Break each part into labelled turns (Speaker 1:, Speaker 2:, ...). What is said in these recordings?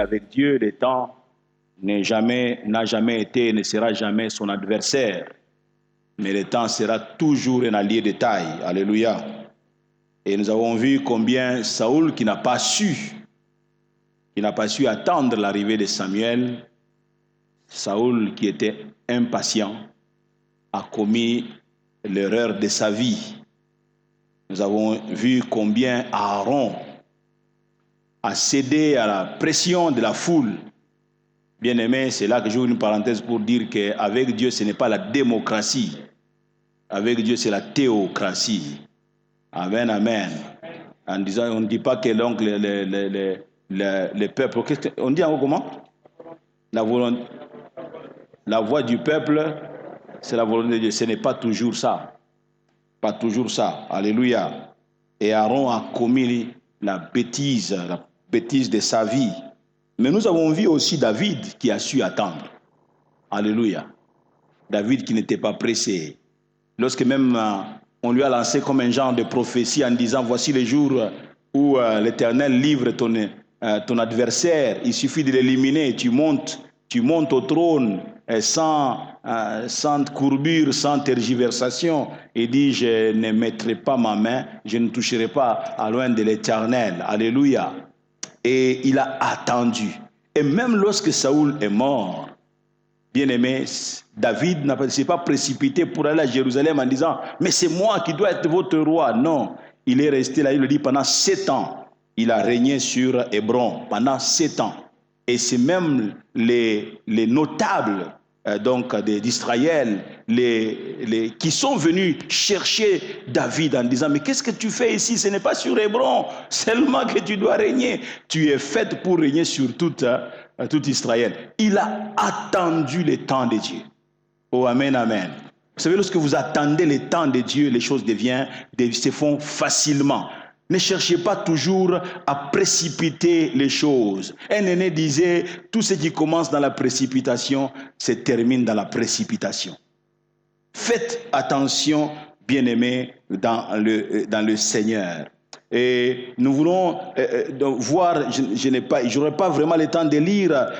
Speaker 1: qu'avec Dieu, le temps n'a jamais été et ne sera jamais son adversaire. Mais le temps sera toujours un allié de taille. Alléluia. Et nous avons vu combien Saoul, qui n'a pas su attendre l'arrivée de Samuel, Saoul qui était impatient, a commis l'erreur de sa vie. Nous avons vu combien Aaron a cédé à la pression de la foule. Bien-aimé, c'est là que j'ouvre une parenthèse pour dire qu'avec Dieu, ce n'est pas la démocratie. Avec Dieu, c'est la théocratie. Amen, amen. En disant, on ne dit pas que donc le peuple, on dit encore comment? La voix du peuple, c'est la volonté de Dieu. Ce n'est pas toujours ça. Pas toujours ça. Alléluia. Et Aaron a commis la bêtise de sa vie. Mais nous avons vu aussi David qui a su attendre. Alléluia. David qui n'était pas pressé. Lorsque même on lui a lancé comme un genre de prophétie en disant, voici les jours où l'Éternel livre ton adversaire, il suffit de l'éliminer, tu montes au trône sans courbure, sans tergiversation, et dit, je ne mettrai pas ma main, je ne toucherai pas à loin de l'Éternel. Alléluia. Et il a attendu. Et même lorsque Saoul est mort, bien-aimé, David ne s'est pas précipité pour aller à Jérusalem en disant, mais c'est moi qui dois être votre roi. Non, il est resté là, il le dit, pendant 7 ans. Il a régné sur Hébron pendant 7 ans. Et c'est même les notables d'Israël qui sont venus chercher David en disant, mais qu'est-ce que tu fais ici? Ce n'est pas sur Hébron seulement que tu dois régner. Tu es fait pour régner sur tout Israël. Il a attendu le temps de Dieu. Oh, amen, amen. Vous savez, lorsque vous attendez le temps de Dieu, les choses se font facilement. Ne cherchez pas toujours à précipiter les choses. Un aîné disait, tout ce qui commence dans la précipitation se termine dans la précipitation. Faites attention, bien-aimés, dans le Seigneur. Et nous voulons voir, je n'aurai pas vraiment le temps de lire,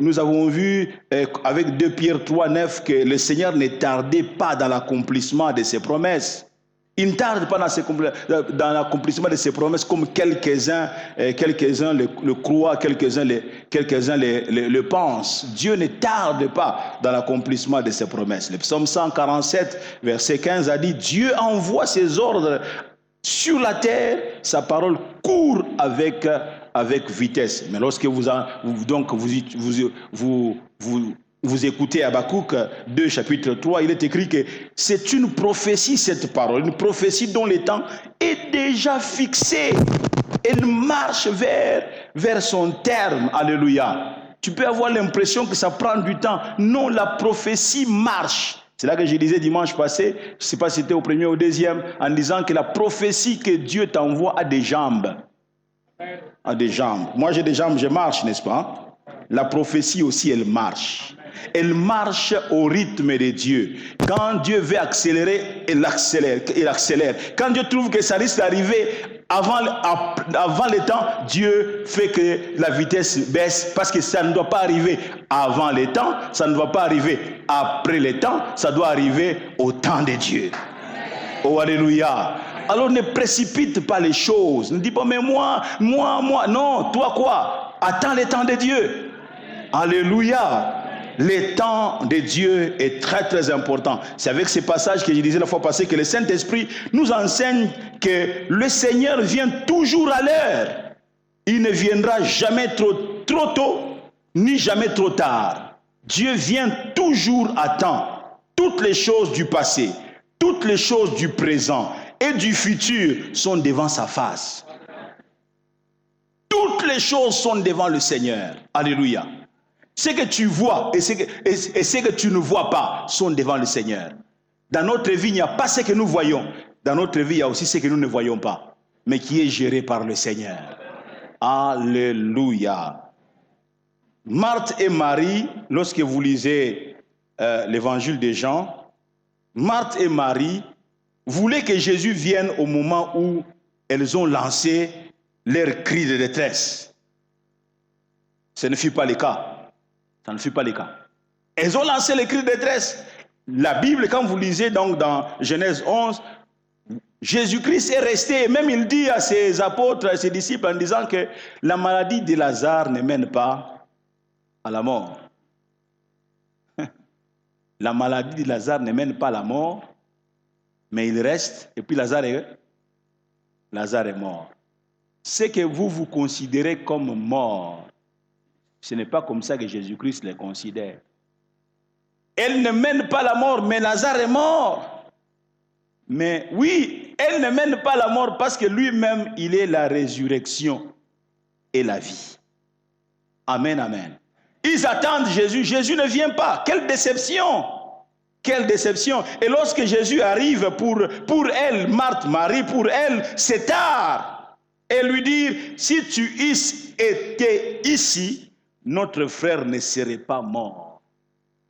Speaker 1: nous avons vu avec 2 Pierre 3, 9 que le Seigneur ne tardait pas dans l'accomplissement de ses promesses. Il ne tarde pas dans l'accomplissement de ses promesses comme quelques-uns le croient, quelques-uns le pensent. Dieu ne tarde pas dans l'accomplissement de ses promesses. Le psaume 147, verset 15 a dit, Dieu envoie ses ordres sur la terre, sa parole court avec vitesse. Mais lorsque vous écoutez Habakkuk 2, chapitre 3, il est écrit que c'est une prophétie, cette parole, une prophétie dont le temps est déjà fixé. Elle marche vers son terme. Alléluia. Tu peux avoir l'impression que ça prend du temps. Non, la prophétie marche. C'est là que je disais dimanche passé, je ne sais pas si c'était au premier ou au deuxième, en disant que la prophétie que Dieu t'envoie a des jambes. A des jambes. Moi j'ai des jambes, je marche, n'est-ce pas? La prophétie aussi, elle marche. Elle marche au rythme de Dieu. Quand Dieu veut accélérer, il accélère. Quand Dieu trouve que ça risque d'arriver avant le temps, Dieu fait que la vitesse baisse parce que ça ne doit pas arriver avant le temps, ça ne doit pas arriver après le temps, ça doit arriver au temps de Dieu. Oh, alléluia. Alors ne précipite pas les choses. Ne dis pas, mais moi. Non, toi quoi? Attends le temps de Dieu. Alléluia. Le temps de Dieu est très très important. C'est avec ces passages que je disais la fois passée que le Saint-Esprit nous enseigne que le Seigneur vient toujours à l'heure. Il ne viendra jamais trop tôt, ni jamais trop tard. Dieu vient toujours à temps. Toutes les choses du passé, toutes les choses du présent et du futur sont devant sa face. Toutes les choses sont devant le Seigneur. Alléluia. Ce que tu vois et ce que tu ne vois pas sont devant le Seigneur. Dans notre vie, il n'y a pas ce que nous voyons. Dans notre vie, il y a aussi ce que nous ne voyons pas, mais qui est géré par le Seigneur. Alléluia. Marthe et Marie, lorsque vous lisez l'évangile de Jean, Marthe et Marie voulaient que Jésus vienne au moment où elles ont lancé leur cri de détresse. Ce ne fut pas le cas. Ça ne fut pas le cas. Elles ont lancé les cris de détresse. La Bible, quand vous lisez donc dans Genèse 11, Jésus-Christ est resté, même il dit à ses apôtres, à ses disciples en disant que la maladie de Lazare ne mène pas à la mort. La maladie de Lazare ne mène pas à la mort, mais il reste, et puis Lazare est mort. Ce que vous considérez comme mort, ce n'est pas comme ça que Jésus-Christ les considère. Elle ne mène pas la mort, mais Lazare est mort. Mais oui, elle ne mène pas la mort parce que lui-même, il est la résurrection et la vie. Amen, amen. Ils attendent Jésus. Jésus ne vient pas. Quelle déception! Quelle déception! Et lorsque Jésus arrive pour elle, Marthe, Marie, pour elle, c'est tard. Et lui dire, si tu étais ici, notre frère ne serait pas mort.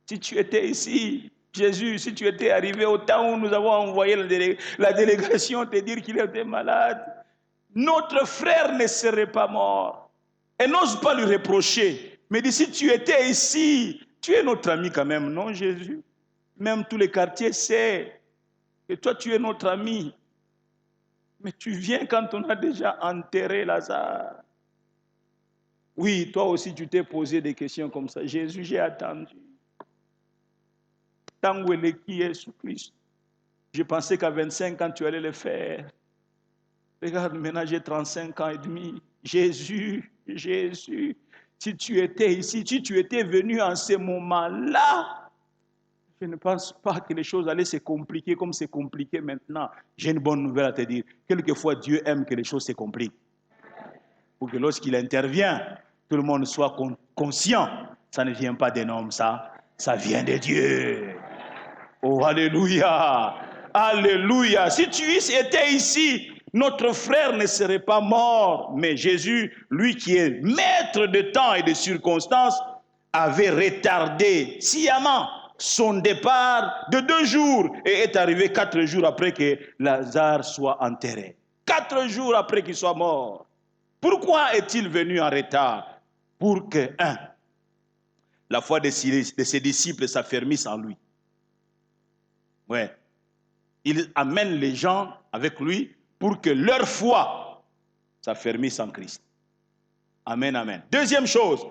Speaker 1: Si tu étais ici, Jésus, si tu étais arrivé au temps où nous avons envoyé la délégation te dire qu'il était malade, notre frère ne serait pas mort. Et n'ose pas lui reprocher. Mais dit, si tu étais ici, tu es notre ami quand même, non Jésus? Même tous les quartiers savent que toi tu es notre ami. Mais tu viens quand on a déjà enterré Lazare. Oui, toi aussi tu t'es posé des questions comme ça. Jésus, j'ai attendu. Tant où est qui est sous Christ. Je pensais qu'à 25 ans tu allais le faire. Regarde, maintenant j'ai 35 ans et demi. Jésus, Jésus, si tu étais ici, si tu étais venu en ce moment-là, je ne pense pas que les choses allaient se compliquer comme c'est compliqué maintenant. J'ai une bonne nouvelle à te dire. Quelquefois, Dieu aime que les choses se compliquent. Pour que lorsqu'il intervient, tout le monde soit conscient. Ça ne vient pas d'un homme, ça vient de Dieu. Oh, alléluia! Alléluia! Si tu étais ici, notre frère ne serait pas mort. Mais Jésus, lui qui est maître de temps et de circonstances, avait retardé sciemment son départ de 2 jours et est arrivé 4 jours après que Lazare soit enterré. 4 jours après qu'il soit mort. Pourquoi est-il venu en retard? Pour que, la foi de ses disciples s'affermisse en lui. Ouais. Il amène les gens avec lui pour que leur foi s'affermisse en Christ. Amen, amen. Deuxième chose,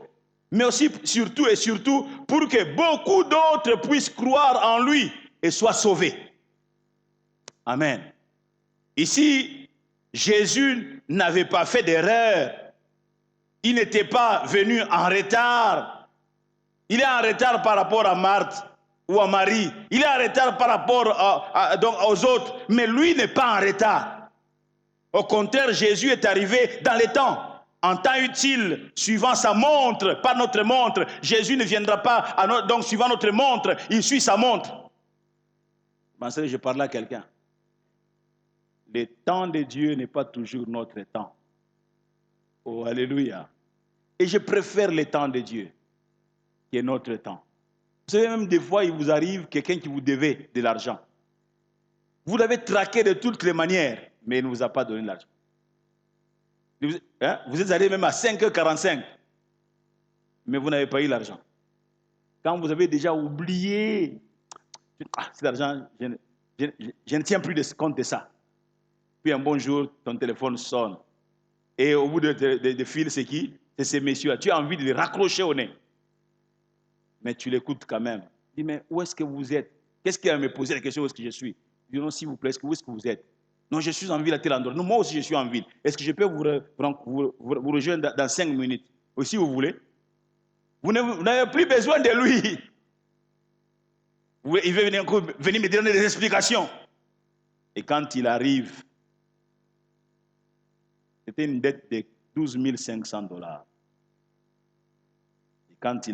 Speaker 1: mais aussi surtout et surtout pour que beaucoup d'autres puissent croire en lui et soient sauvés. Amen. Ici, Jésus n'avait pas fait d'erreur. Il n'était pas venu en retard. Il est en retard par rapport à Marthe ou à Marie. Il est en retard par rapport donc aux autres. Mais lui n'est pas en retard. Au contraire, Jésus est arrivé dans les temps. En temps utile, suivant sa montre, pas notre montre. Jésus ne viendra pas, donc suivant notre montre, il suit sa montre. Je parlais à quelqu'un. Le temps de Dieu n'est pas toujours notre temps. Oh, alléluia. Et je préfère le temps de Dieu qui est notre temps. Vous savez, même des fois, il vous arrive quelqu'un qui vous devait de l'argent. Vous l'avez traqué de toutes les manières, mais il ne vous a pas donné l'argent. Vous êtes allé même à 5h45, mais vous n'avez pas eu l'argent. Quand vous avez déjà oublié, cet argent, je ne tiens plus de compte de ça. Puis un bon jour, ton téléphone sonne. Et au bout de fil, c'est qui? C'est ces messieurs-là. Tu as envie de les raccrocher au nez. Mais tu l'écoutes quand même. Il dit, mais où est-ce que vous êtes? Qu'est-ce qu'il a me posé la question, où est-ce que je suis? Il dit, non, s'il vous plaît, où est-ce que vous êtes? Non, je suis en ville à tel endroit. Non, moi aussi, je suis en ville. Est-ce que je peux vous rejoindre dans 5 minutes? Ou si vous voulez. Vous n'avez plus besoin de lui. Il veut venir me donner des explications. Et quand il arrive, c'était une dette de 12 500 $. Et quand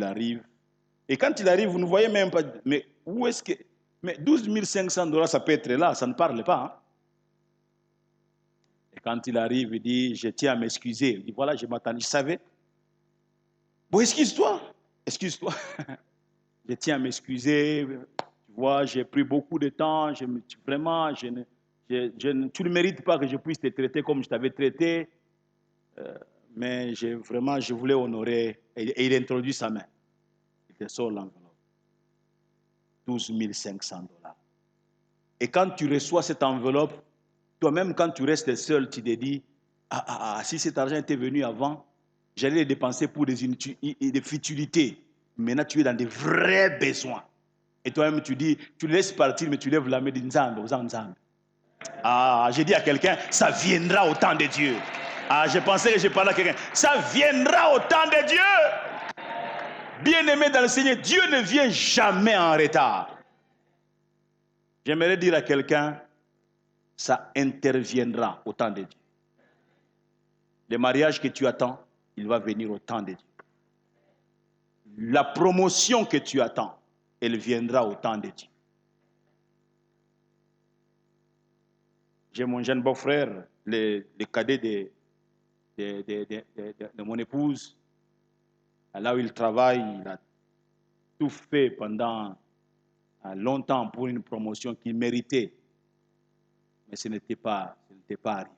Speaker 1: il arrive, vous ne voyez même pas, mais où est-ce que... Mais 12 500 $, ça peut être là, ça ne parle pas. Hein? Et quand il arrive, il dit, je tiens à m'excuser. Il dit, voilà, je m'attendais, je savais. Bon, excuse-toi. Excuse-toi. Je tiens à m'excuser. Tu vois, j'ai pris beaucoup de temps. Vraiment, tu ne mérites pas que je puisse te traiter comme je t'avais traité. Mais je voulais honorer. Et il introduit sa main. Il te sort l'enveloppe. 12 500 $. Et quand tu reçois cette enveloppe, toi-même, quand tu restes seul, tu te dis, si cet argent était venu avant, j'allais le dépenser pour des futilités. Maintenant, tu es dans des vrais besoins. Et toi-même, tu dis, tu laisses partir, mais tu lèves la main et dis, Nzambe, Nzambe. J'ai dit à quelqu'un, ça viendra au temps de Dieu. Je pensais que je parlais à quelqu'un. Ça viendra au temps de Dieu. Bien-aimé dans le Seigneur, Dieu ne vient jamais en retard. J'aimerais dire à quelqu'un, ça interviendra au temps de Dieu. Le mariage que tu attends, il va venir au temps de Dieu. La promotion que tu attends, elle viendra au temps de Dieu. J'ai mon jeune beau-frère, le cadet de mon épouse. Là où il travaille, il a tout fait pendant longtemps pour une promotion qu'il méritait. Mais ce n'était pas arrivé.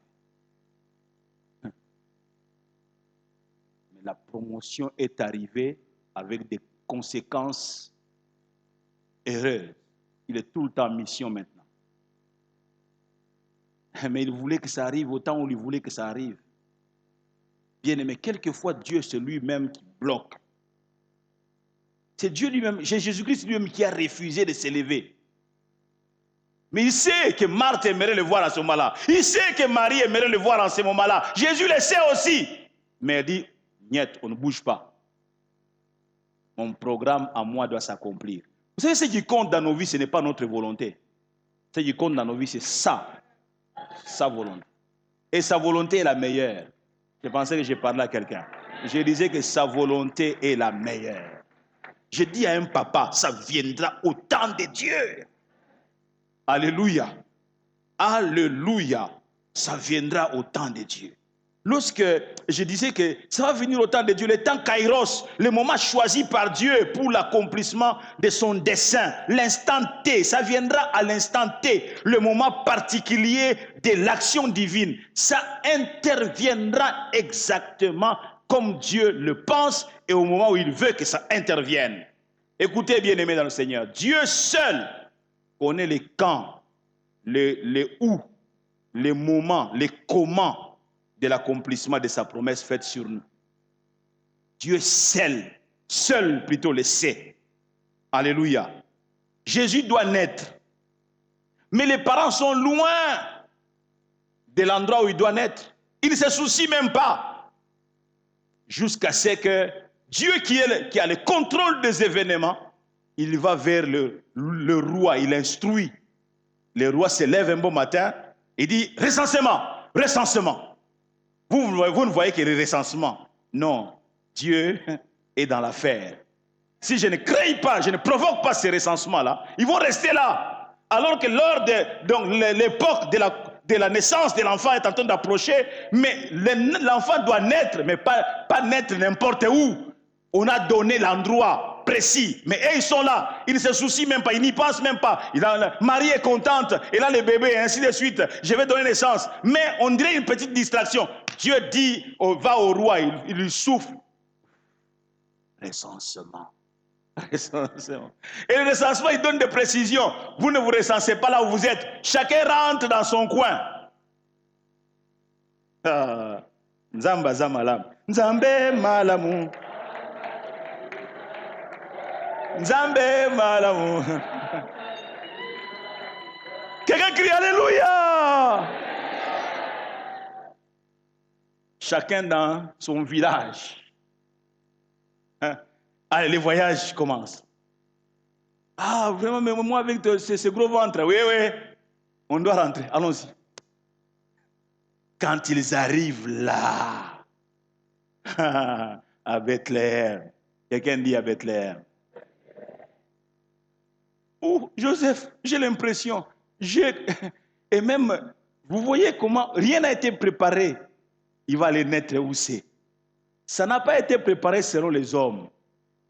Speaker 1: Mais la promotion est arrivée avec des conséquences heureuses. Il est tout le temps en mission maintenant. Mais il voulait que ça arrive autant où il voulait que ça arrive. Bien aimé, quelquefois Dieu c'est lui-même qui bloque. C'est Dieu lui-même, Jésus-Christ lui-même qui a refusé de s'élever. Mais il sait que Marthe aimerait le voir à ce moment-là. Il sait que Marie aimerait le voir en ce moment-là. Jésus le sait aussi. Mais il dit, niet, on ne bouge pas. Mon programme à moi doit s'accomplir. Vous savez, ce qui compte dans nos vies, ce n'est pas notre volonté. Ce qui compte dans nos vies, c'est sa volonté. Et sa volonté est la meilleure. Je pensais que je parlais à quelqu'un. Je disais que sa volonté est la meilleure. Je dis à un papa, ça viendra au temps de Dieu. Alléluia. Alléluia. Ça viendra au temps de Dieu. Lorsque je disais que ça va venir au temps de Dieu, le temps Kairos, le moment choisi par Dieu pour l'accomplissement de son dessein, l'instant T, ça viendra à l'instant T, le moment particulier de l'action divine. Ça interviendra exactement comme Dieu le pense et au moment où il veut que ça intervienne. Écoutez, bien-aimés dans le Seigneur, Dieu seul connaît les quand, les où, les moments, les comment de l'accomplissement de sa promesse faite sur nous. Dieu seul plutôt le sait. Alléluia. Jésus doit naître. Mais les parents sont loin de l'endroit où il doit naître. Ils ne se soucient même pas. Jusqu'à ce que Dieu qui a le contrôle des événements, il va vers le roi, il instruit. Le roi se lève un bon matin, il dit recensement. Vous ne voyez que le recensement. Non, Dieu est dans l'affaire. Si je ne crée pas, je ne provoque pas ces recensements-là, ils vont rester là. Alors que lors de l'époque de la naissance de l'enfant est en train d'approcher, mais l'enfant doit naître, mais pas naître n'importe où. On a donné l'endroit précis, mais eux, ils sont là, ils ne se soucient même pas, ils n'y pensent même pas. Marie est contente, elle a le bébé, et ainsi de suite. Je vais donner naissance. Mais on dirait une petite distraction. Dieu dit, va au roi, il lui souffle. Recensement. Et le recensement, il donne des précisions. Vous ne vous recensez pas là où vous êtes. Chacun rentre dans son coin. Nzamba zamalam. Nzambe malamu. Nzambe malamu. Quelqu'un crie Alléluia. Chacun dans son village. Allez, les voyages commencent. Vraiment, mais moi avec ce gros ventre, oui, on doit rentrer, allons-y. Quand ils arrivent là, à Bethléem, quelqu'un dit à Bethléem. Joseph, j'ai l'impression, et même, vous voyez comment rien n'a été préparé. Il va aller naître où c'est. Ça n'a pas été préparé selon les hommes.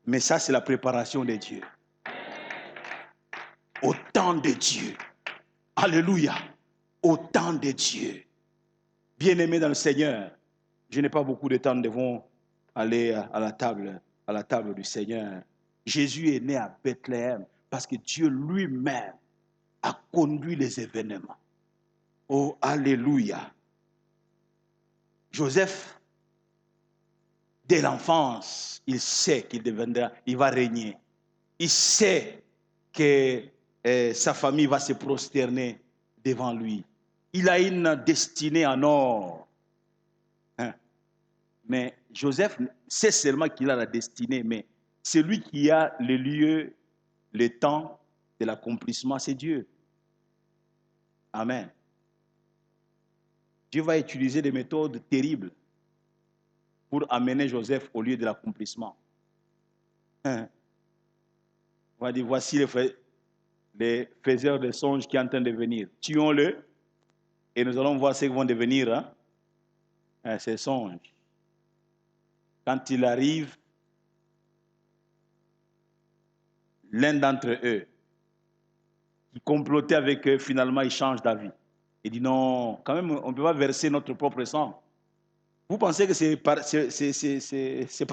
Speaker 1: Mais ça, c'est la préparation de Dieu. Au temps de Dieu. Alléluia. Au temps de Dieu. Bien-aimé dans le Seigneur, Je n'ai pas beaucoup de temps, nous devons aller à la table du Seigneur. Jésus est né à Bethléem parce que Dieu lui-même a conduit les événements. Oh, alléluia. Joseph, dès l'enfance, il sait qu'il deviendra, il va régner. Il sait que sa famille va se prosterner devant lui. Il a une destinée en or. Hein? Mais Joseph sait seulement qu'il a la destinée, mais celui qui a le lieu, le temps de l'accomplissement, c'est Dieu. Amen. Dieu va utiliser des méthodes terribles pour amener Joseph au lieu de l'accomplissement. Hein? On va dire, voici les faiseurs de songes qui sont en train de venir. Tuons-le et nous allons voir ce qu'ils vont devenir, ces songes. Quand il arrive, l'un d'entre eux, qui complotait avec eux, finalement, il change d'avis. Il dit non, quand même, on ne peut pas verser notre propre sang. Vous pensez que c'est par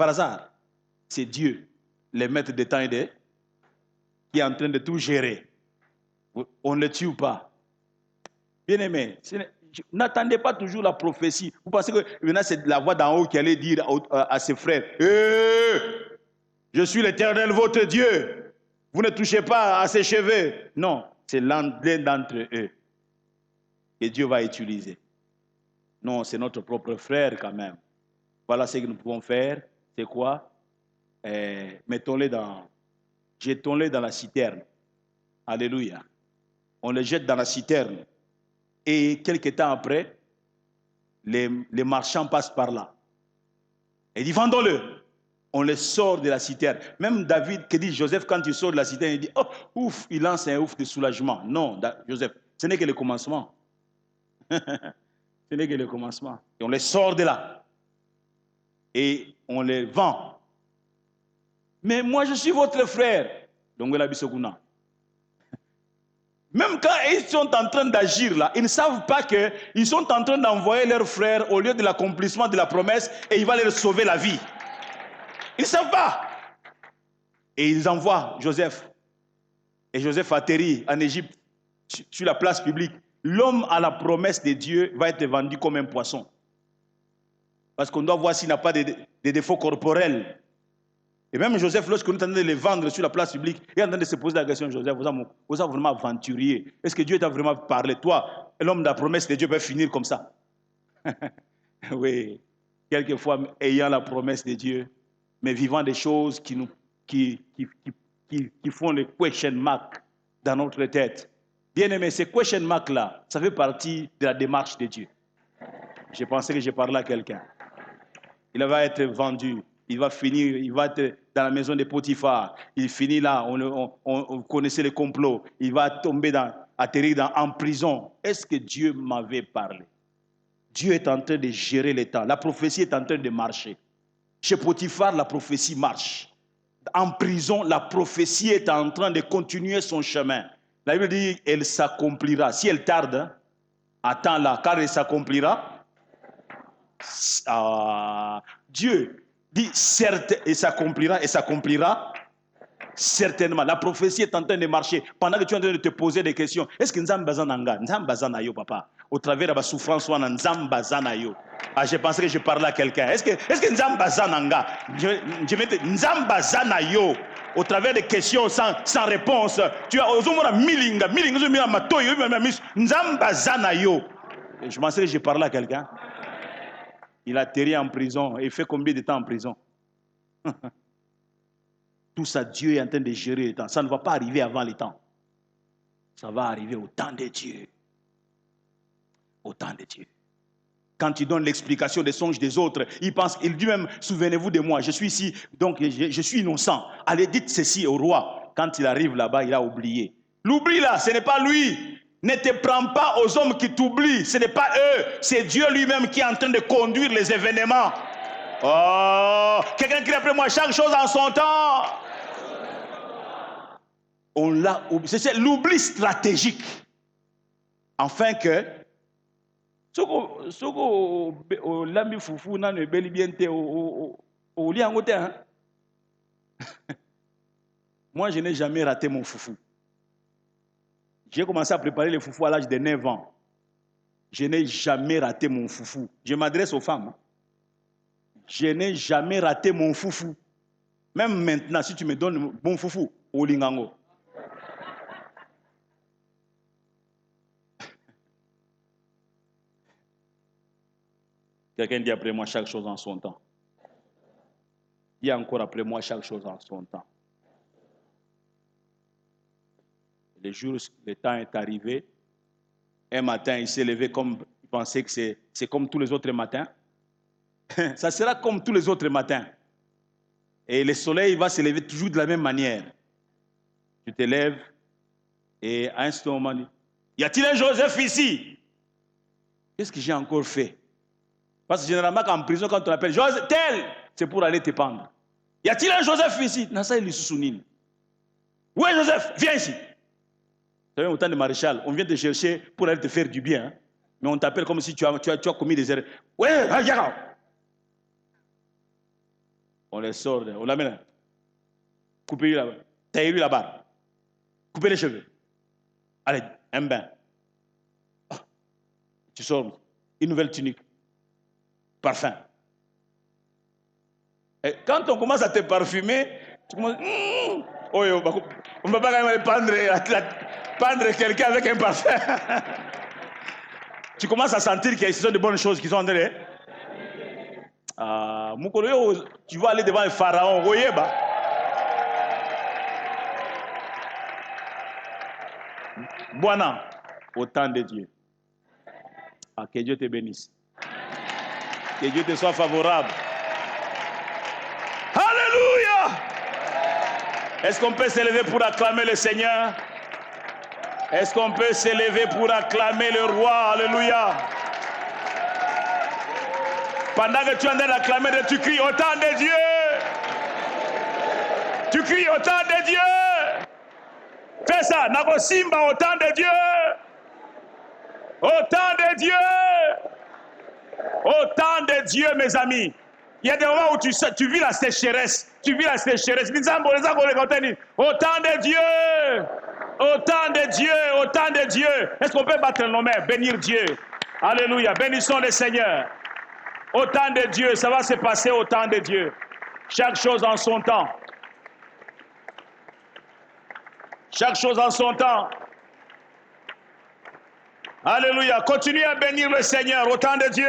Speaker 1: hasard? C'est Dieu, le maître des temps et des, qui est en train de tout gérer. On ne le tue pas. Bien aimé, n'attendez pas toujours la prophétie. Vous pensez que maintenant c'est la voix d'en haut qui allait dire à ses frères, je suis l'Éternel votre Dieu. Vous ne touchez pas à ses cheveux. Non, c'est l'un d'entre eux que Dieu va utiliser. Non, c'est notre propre frère quand même. Voilà ce que nous pouvons faire. C'est quoi? Jetons-les dans la citerne. Alléluia. On les jette dans la citerne. Et quelques temps après, les marchands passent par là. Et dit, vendons-le. On les sort de la citerne. Même David, que dit Joseph, quand il sort de la citerne, il dit, oh, ouf, il lance un ouf de soulagement. Non, Joseph, ce n'est que le commencement. Ce n'est que le commencement. Et on les sort de là. Et on les vend. Mais moi, je suis votre frère. Donc, voilà, Bissokouna. Même quand ils sont en train d'agir là, ils ne savent pas qu'ils sont en train d'envoyer leurs frères au lieu de l'accomplissement de la promesse et il va leur sauver la vie. Ils ne savent pas. Et ils envoient Joseph. Et Joseph atterrit en Égypte, sur la place publique. L'homme à la promesse de Dieu va être vendu comme un poisson. Parce qu'on doit voir s'il n'a pas de défauts corporels. Et même Joseph, lorsqu'on est en train de les vendre sur la place publique, il est en train de se poser la question, Joseph, vous êtes vraiment aventurier. Est-ce que Dieu t'a vraiment parlé? Toi, l'homme de la promesse de Dieu peut finir comme ça. Oui, quelquefois, ayant la promesse de Dieu, mais vivant des choses qui font les question marks dans notre tête. Bien aimé, ces question marks-là, ça fait partie de la démarche de Dieu. Je pensais que j'ai parlé à quelqu'un. Il va être vendu. Il va finir, il va être dans la maison de Potiphar. Il finit là, on connaissait les complots. Il va tomber atterrir en prison. Est-ce que Dieu m'avait parlé? Dieu est en train de gérer les temps. La prophétie est en train de marcher. Chez Potiphar, la prophétie marche. En prison, la prophétie est en train de continuer son chemin. La Bible dit, elle s'accomplira. Si elle tarde, attends-la, car elle s'accomplira. Dieu dit certes, et s'accomplira certainement. La prophétie est en train de marcher. Pendant que tu es en train de te poser des questions, est-ce que Nzambazananga, Nzambazanayo, papa, au travers de la souffrance, soit Nzambazanayo. Je pensais que je parlais à quelqu'un. Est-ce que Nzambazananga, je vais Nzambazanayo, au travers des questions sans réponse, tu as Ozomora Milinga, Matoyo, Nzambazanayo. Je pensais que je parlais à quelqu'un. Il a atterri en prison. Et il fait combien de temps en prison? Tout ça, Dieu est en train de gérer le temps. Ça ne va pas arriver avant le temps. Ça va arriver au temps de Dieu. Au temps de Dieu. Quand il donne l'explication des songes des autres, il dit même, souvenez-vous de moi, je suis ici, donc je suis innocent. Allez, dites ceci au roi. Quand il arrive là-bas, il a oublié. L'oubli là, ce n'est pas lui. Ne te prends pas aux hommes qui t'oublient. Ce n'est pas eux. C'est Dieu lui-même qui est en train de conduire les événements. Oh, quelqu'un crie après moi, chaque chose en son temps. On l'a oublié. C'est l'oubli stratégique. Afin que, au lambi foufou na ne beli bien te au liangote hein. Moi je n'ai jamais raté mon foufou. J'ai commencé à préparer le foufou à l'âge de 9 ans. Je n'ai jamais raté mon foufou. Je m'adresse aux femmes. Je n'ai jamais raté mon foufou. Même maintenant, si tu me donnes bon foufou, au lingango. Quelqu'un dit après moi chaque chose en son temps. Dis encore après moi chaque chose en son temps. Le temps est arrivé. Un matin, il s'est levé comme il pensait que c'est comme tous les autres matins. Ça sera comme tous les autres matins. Et le soleil va se lever toujours de la même manière. Tu te lèves et à un certain moment, y a-t-il un Joseph ici? Qu'est-ce que j'ai encore fait? Parce que généralement, quand en prison, quand on appelle Joseph, tel, c'est pour aller te pendre. Y a-t-il un Joseph ici? Nasa il est où est Joseph? Viens ici. Vous savez, au temps de maréchal, on vient te chercher pour aller te faire du bien. Hein? Mais on t'appelle comme si tu as commis des erreurs. Ouais, regarde. On les sort, on l'amène. Coupez-lui la barbe. Taillez-lui la barbe. Coupez les cheveux. Allez, un bain. Tu sors une nouvelle tunique. Parfum. Et quand on commence à te parfumer, tu commences. On ne peut pas quand même pendre quelqu'un avec un parfum. Tu commences à sentir qu'il y a de bonnes choses qui sont en train de. Tu vas aller devant le pharaon. Buana, au temps de Dieu. Ah, que Dieu te bénisse. Que Dieu te soit favorable. Alléluia! Est-ce qu'on peut s'élever pour acclamer le Seigneur? Est-ce qu'on peut s'élever pour acclamer le roi? Alléluia! Pendant que tu es en train d'acclamer, tu cries au temps de Dieu. Tu cries au temps de Dieu. Fais ça, Nago Simba, au temps de Dieu. Au temps de Dieu. Au temps de Dieu, mes amis. Il y a des moments où tu vis la sécheresse. Tu vis la sécheresse. Au temps de Dieu. Au temps de Dieu. Au temps de Dieu. Est-ce qu'on peut battre nos mains, bénir Dieu? Alléluia. Bénissons le Seigneur. Au temps de Dieu, ça va se passer au temps de Dieu. Chaque chose en son temps. Chaque chose en son temps. Alléluia. Continue à bénir le Seigneur au temps de Dieu.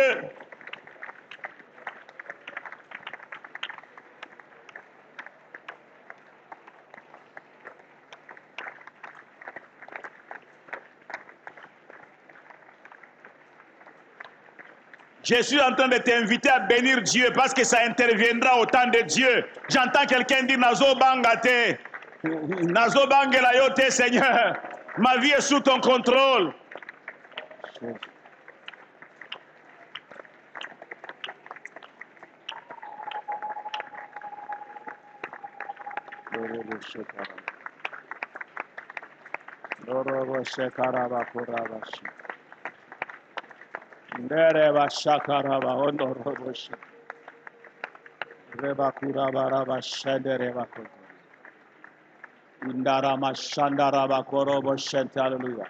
Speaker 1: Je suis en train de t'inviter à bénir Dieu parce que ça interviendra au temps de Dieu. J'entends quelqu'un dire Nazo Bangate. Nazo Bangela yote, Seigneur. Ma vie est sous ton contrôle. Nereba shakaraba ondoroboshi. Reba kurabaraba shendereba koto. Indarama shandaraba korobo shente. Hallelujah.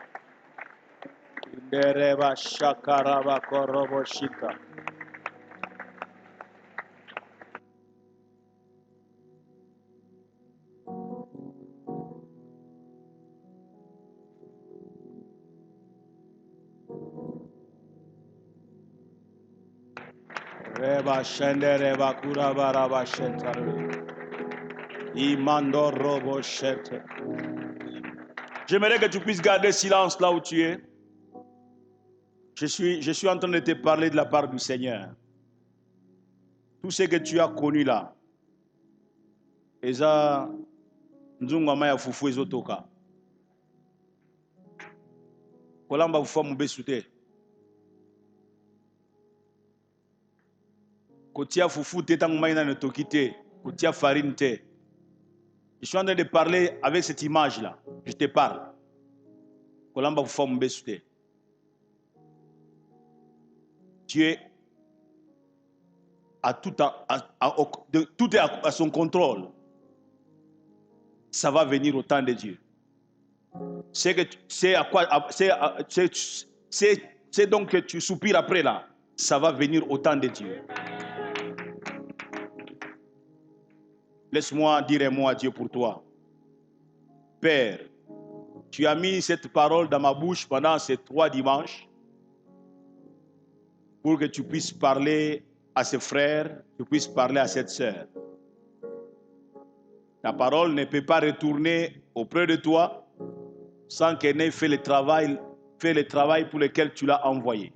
Speaker 1: Nereba shakaraba korobo shika. Reba shende reba kurabaraba shente. Imando robo shente. J'aimerais que tu puisses garder silence là où tu es. Je suis en train de te parler de la part du Seigneur. Tout ce que tu as connu là. Eza nzungama ya fufu ezotoka. Kolamba fufu mubesute. Kotia fufu te tangmaina ne tokite. Kotia farine te. Je suis en train de parler avec cette image là. Je te parle. Kolamba fufu mubesute. Dieu a tout tout est à son contrôle. Ça va venir au temps de Dieu. C'est donc que tu soupires après là. Ça va venir au temps de Dieu. Laisse-moi dire un mot à Dieu pour toi. Père, tu as mis cette parole dans ma bouche pendant ces 3 dimanches pour que tu puisses parler à ces frères, tu puisses parler à cette sœur. Ta parole ne peut pas retourner auprès de toi sans qu'elle n'ait fait le travail pour lequel tu l'as envoyé.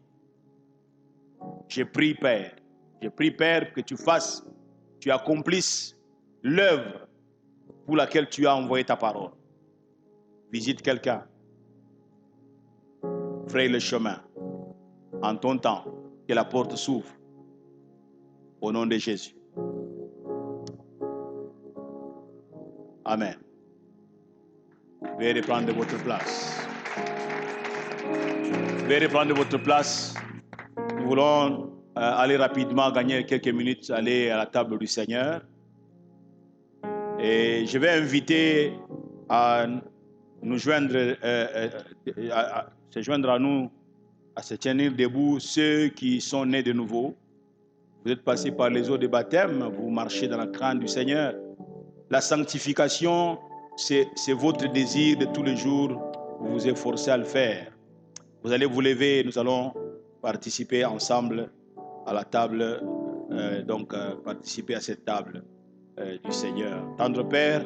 Speaker 1: Je prie, Père. Je prie, Père, que tu accomplisses l'œuvre pour laquelle tu as envoyé ta parole. Visite quelqu'un. Fraye le chemin. En ton temps, que la porte s'ouvre. Au nom de Jésus. Amen. Veuillez reprendre votre place. Veuillez reprendre votre place. Nous voulons aller rapidement, gagner quelques minutes, aller à la table du Seigneur. Et je vais inviter à nous joindre, à se joindre à nous, à se tenir debout, ceux qui sont nés de nouveau. Vous êtes passés par les eaux de baptême, vous marchez dans la crainte du Seigneur. La sanctification, c'est votre désir de tous les jours, vous vous efforcez à le faire. Vous allez vous lever et nous allons participer ensemble à la table, participer à cette table du Seigneur. Tendre Père,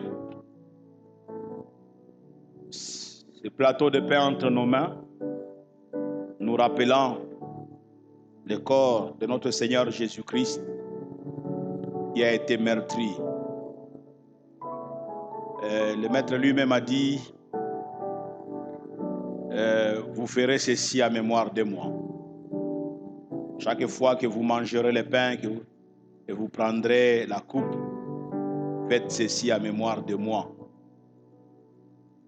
Speaker 1: ce plateau de pain entre nos mains, nous rappelant le corps de notre Seigneur Jésus-Christ qui a été meurtri. Le Maître lui-même a dit, vous ferez ceci à mémoire de moi. Chaque fois que vous mangerez le pain, que vous prendrez la coupe, faites ceci à mémoire de moi.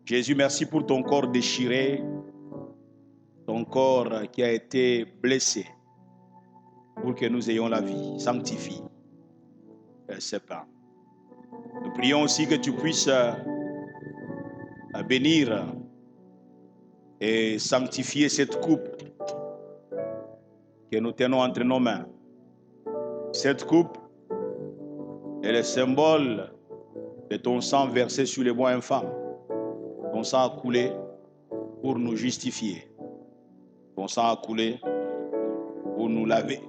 Speaker 1: Jésus, merci pour ton corps déchiré, ton corps qui a été blessé, pour que nous ayons la vie. Sanctifie ce pain. Nous prions aussi que tu puisses bénir et sanctifier cette coupe que nous tenons entre nos mains. Cette coupe est le symbole de ton sang versé sur les bois infâmes. Ton sang a coulé pour nous justifier. Ton sang a coulé pour nous laver.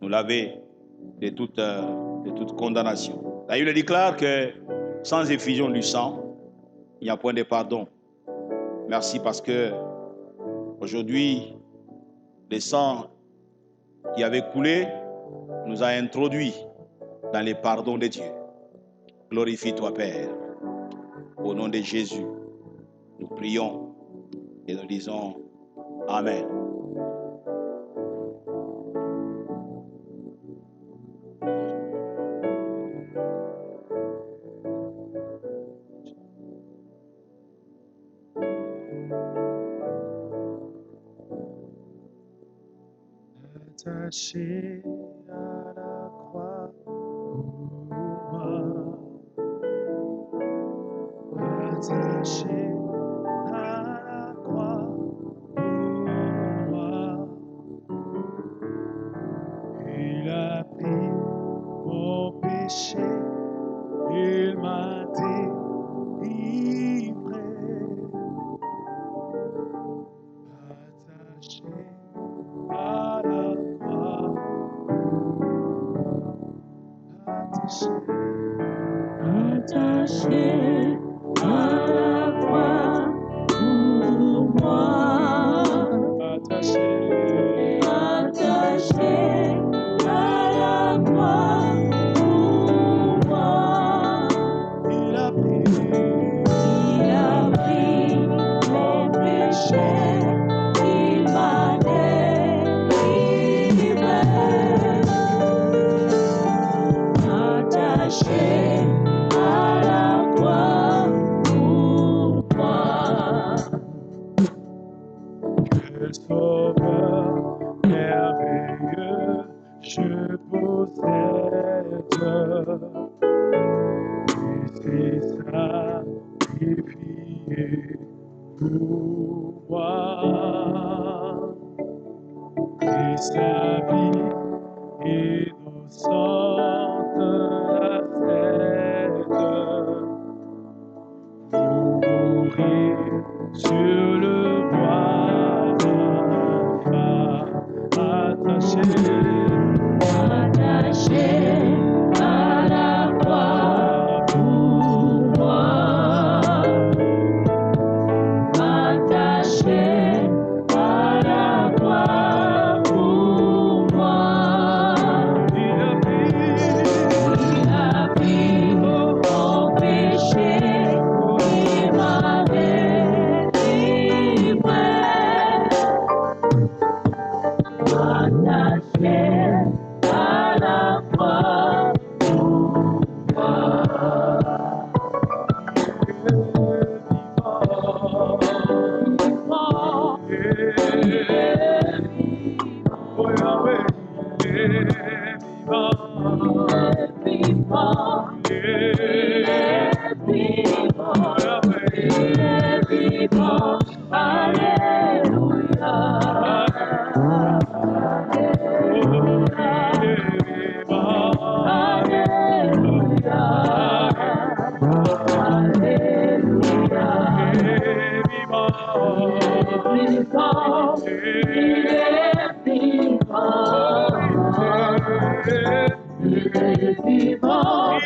Speaker 1: Nous laver de toute condamnation. La Bible déclare que sans effusion du sang, il n'y a point de pardon. Merci parce que aujourd'hui, le sang qui avait coulé nous a introduits dans les pardons de Dieu. Glorifie-toi, Père. Au nom de Jésus, nous prions et nous disons Amen.
Speaker 2: Attaché à la croix pour moi, attaché à la croix pour moi, il a pris mon péché, il m'a délivré, attaché à la croix,
Speaker 3: attaché à la croix pour moi,
Speaker 2: attaché
Speaker 3: à la croix pour moi.
Speaker 2: il a pris
Speaker 3: mon péché, il m'a délivré, attaché à la croix.
Speaker 2: sacrifié pour moi. Et sa vie innocente la mourir sur le bois d'enfer, attaché
Speaker 3: à la croix pour moi, attaché à la croix pour moi.
Speaker 2: il a
Speaker 3: pris mon péché, il m'a délivré, attaché à la croix pour moi.
Speaker 2: oh Yahweh, il est vivant,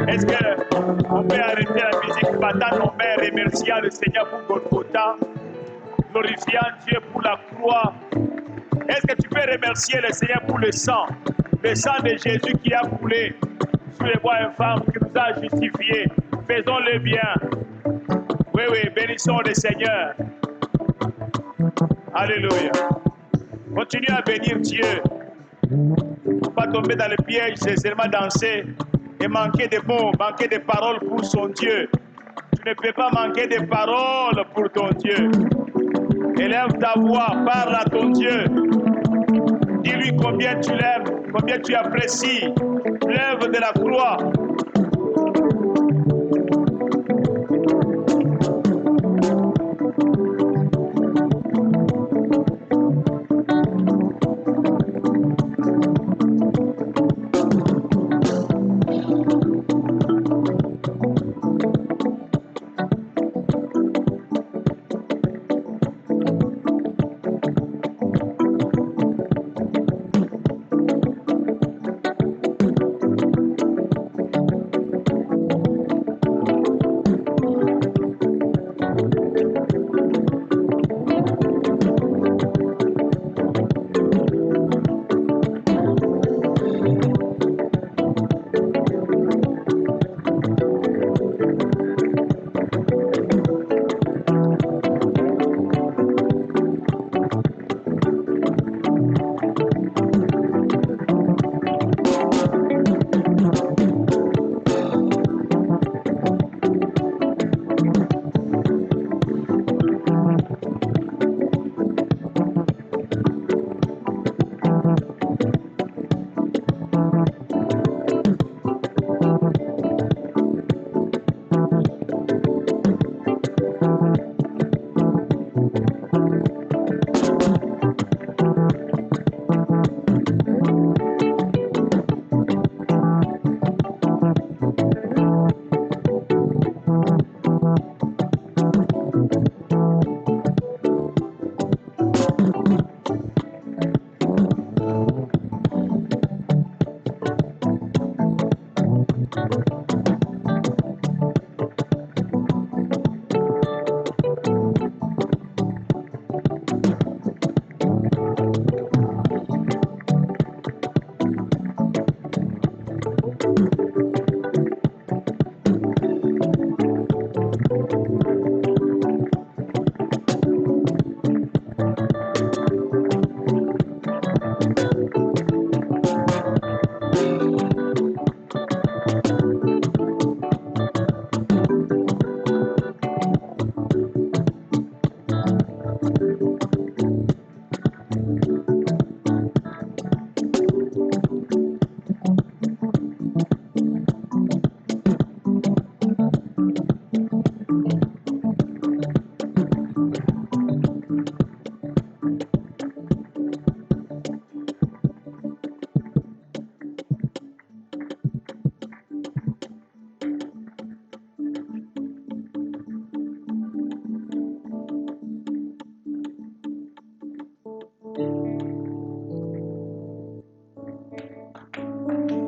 Speaker 4: Est-ce qu'on peut arrêter la musique, battant nos mains, remerciant le Seigneur pour Golgotha, glorifiant Dieu pour la croix? Est-ce que tu peux remercier le Seigneur pour le sang de Jésus qui a coulé sur les bois infâmes, qui nous a justifiés? Faisons-le bien. Oui, bénissons le Seigneur. Alléluia. Continue à bénir Dieu. Il ne faut pas tomber dans le piège, c'est seulement danser et manquer de mots, manquer de paroles pour son Dieu. Tu ne peux pas manquer de paroles pour ton Dieu. Élève ta voix, parle à ton Dieu. Dis-lui combien tu l'aimes, combien tu apprécies l'œuvre de la croix.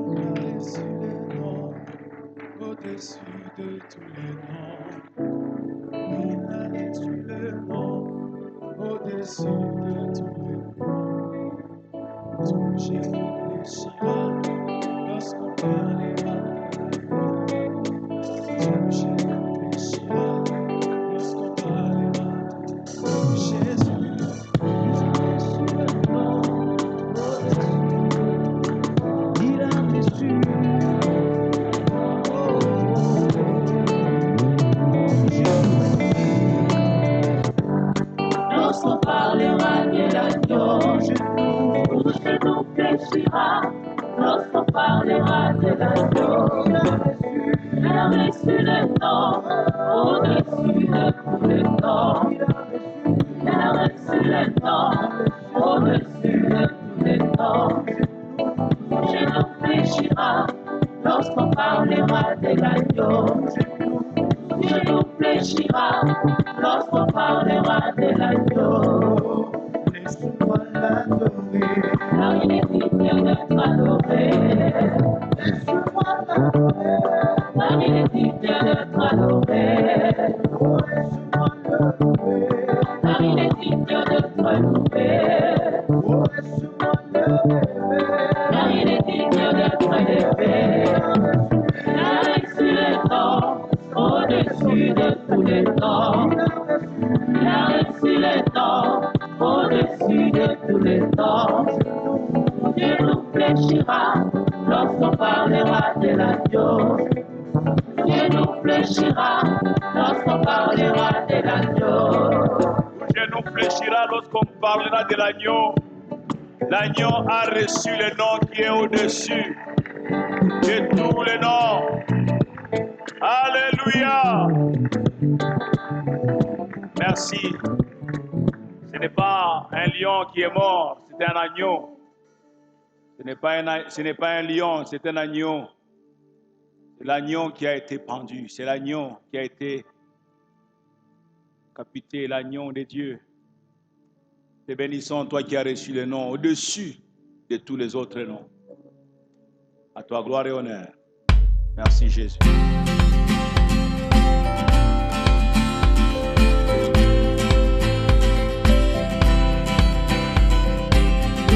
Speaker 2: Au-dessus des noms, au-dessus de tous les noms. Il a reçu le nom, au-dessus de tous les noms. Tout genou fléchira lorsqu'on parlera de la tout genou fléchira lorsqu'on parlera de Jésus. Il a reçu le nom, il a reçu.
Speaker 3: Lorsqu'on parlera de l'agneau, tout genou fléchira. Lorsqu'on parlera de l'agneau, il a reçu le nom, au-dessus de tous les noms. Il a reçu le nom, au-dessus de tous les noms. Tout genou fléchira. Lorsqu'on parlera de l'agneau, tout genou fléchira. Lorsqu'on parlera de l'agneau,
Speaker 2: Laisse-moi l'adorer.
Speaker 3: car il est digne d'être adoré.
Speaker 2: Laisse-moi l'adorer.
Speaker 3: Car il est digne d'être adoré.
Speaker 2: Oh, laisse-moi l'adorer.
Speaker 3: Car il est digne d'être loué.
Speaker 2: Oh, laisse-moi l'adorer.
Speaker 3: Car il est digne d'être élevé. Il a reçu le nom, au-dessus de tous les noms. Il a reçu le nom, au-dessus de tous les noms. Dieu nous fléchira lorsqu'on parlera de l'agneau. Dieu nous fléchira lorsqu'on parlera de l'agneau.
Speaker 4: Dieu nous fléchira lorsqu'on parlera de l'agneau. L'agneau a reçu le nom qui est au-dessus de tous les noms. Alléluia. Merci. Ce n'est pas un lion qui est mort, c'est un agneau. Ce n'est pas un lion, c'est un agneau. C'est l'agneau qui a été pendu, c'est l'agneau qui a été capité, l'agneau de Dieu. Te bénissons, toi qui as reçu le nom au-dessus de tous les autres noms. À toi gloire et honneur. Merci Jésus.